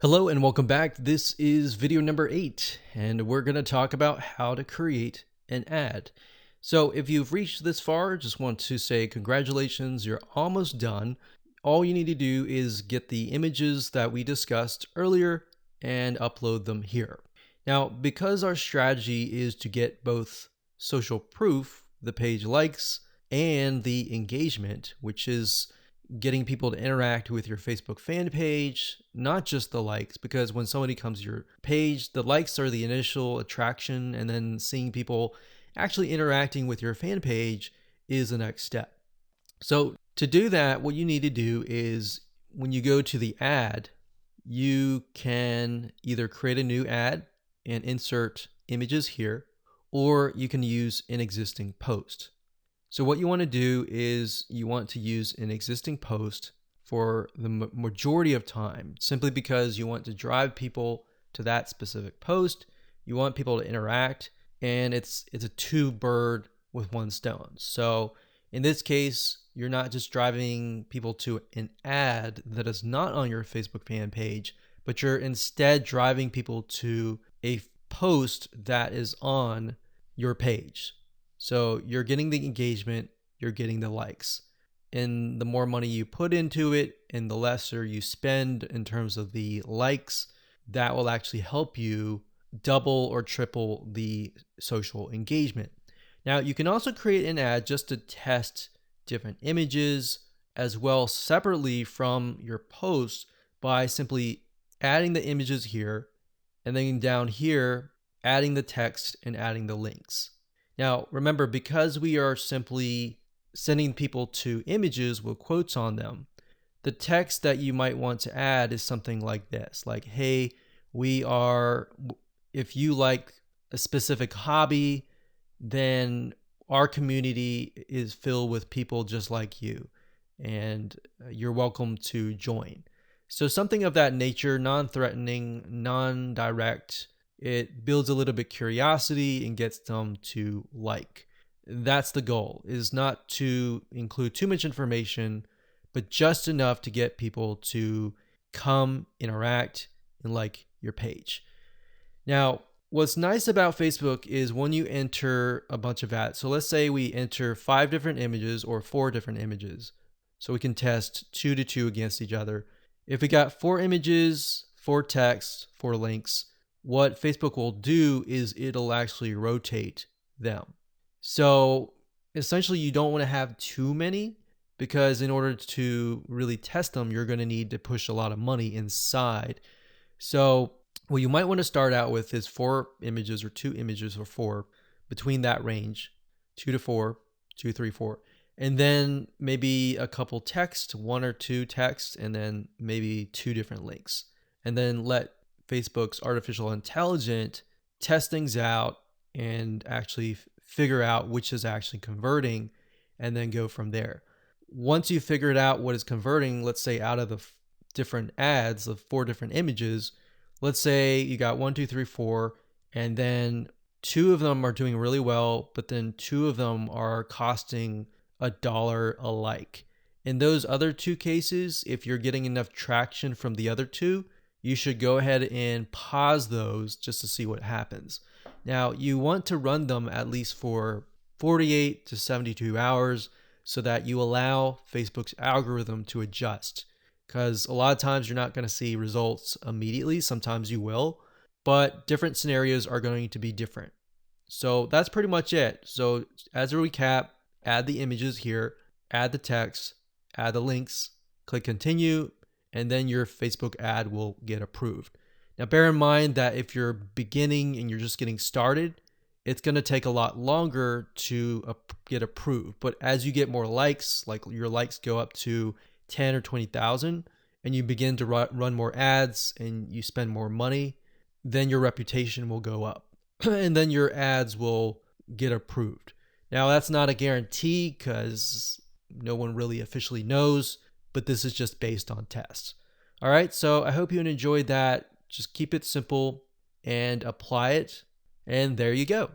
Hello and welcome back. This is video number 8, and we're going to talk about how to create an ad. So if you've reached this far, just want to say congratulations, you're almost done. All you need to do is get the images that we discussed earlier and upload them here. Now, because our strategy is to get both social proof, the page likes, and the engagement, which is getting people to interact with your Facebook fan page, not just the likes, because when somebody comes to your page, the likes are the initial attraction, and then seeing people actually interacting with your fan page is the next step. So to do that, what you need to do is when you go to the ad, you can either create a new ad and insert images here, or you can use an existing post. So what you want to do is you want to use an existing post for the majority of time, simply because you want to drive people to that specific post. You want people to interact, and it's a two bird with one stone. So in this case, you're not just driving people to an ad that is not on your Facebook fan page, but you're instead driving people to a post that is on your page. So you're getting the engagement, you're getting the likes. And the more money you put into it and the lesser you spend in terms of the likes, that will actually help you double or triple the social engagement. Now, you can also create an ad just to test different images as well separately from your post by simply adding the images here, and then down here, adding the text and adding the links. Now, remember, because we are simply sending people to images with quotes on them, the text that you might want to add is something like this, like, hey, if you like a specific hobby, then our community is filled with people just like you, and you're welcome to join. So something of that nature, non-threatening, non-direct. It builds a little bit curiosity and gets them to like. That's the goal, is not to include too much information, but just enough to get people to come, interact, and like your page. Now, what's nice about Facebook is when you enter a bunch of ads. So let's say we enter 5 different images or 4 different images. So we can test 2 to 2 against each other. If we got 4 images, 4 text, 4 links, what Facebook will do is it'll actually rotate them. So essentially, you don't want to have too many, because in order to really test them, you're going to need to push a lot of money inside. So what you might want to start out with is 4 images or 2 images or 4, between that range, 2 to 4, 2, 3, 4. And then maybe a couple text, 1 or 2 texts, and then maybe 2 different links. And then let Facebook's artificial intelligence test things out and actually figure out which is actually converting, and then go from there. Once you've figured out what is converting, let's say out of the different ads of 4 different images, let's say you got 1, 2, 3, 4, and then 2 of them are doing really well, but then 2 of them are costing $1 a like. In those other 2 cases, if you're getting enough traction from the other 2, you should go ahead and pause those just to see what happens. Now, you want to run them at least for 48 to 72 hours so that you allow Facebook's algorithm to adjust. Because a lot of times you're not going to see results immediately. Sometimes you will, but different scenarios are going to be different. So that's pretty much it. So as a recap, add the images here, add the text, add the links, click continue, and then your Facebook ad will get approved. Now, bear in mind that if you're beginning and you're just getting started, it's going to take a lot longer to get approved. But as you get more likes, like your likes go up to 10 or 20,000, and you begin to run more ads and you spend more money, then your reputation will go up and then your ads will get approved. Now, that's not a guarantee because no one really officially knows, but this is just based on tests. All right, so I hope you enjoyed that. Just keep it simple and apply it, and there you go.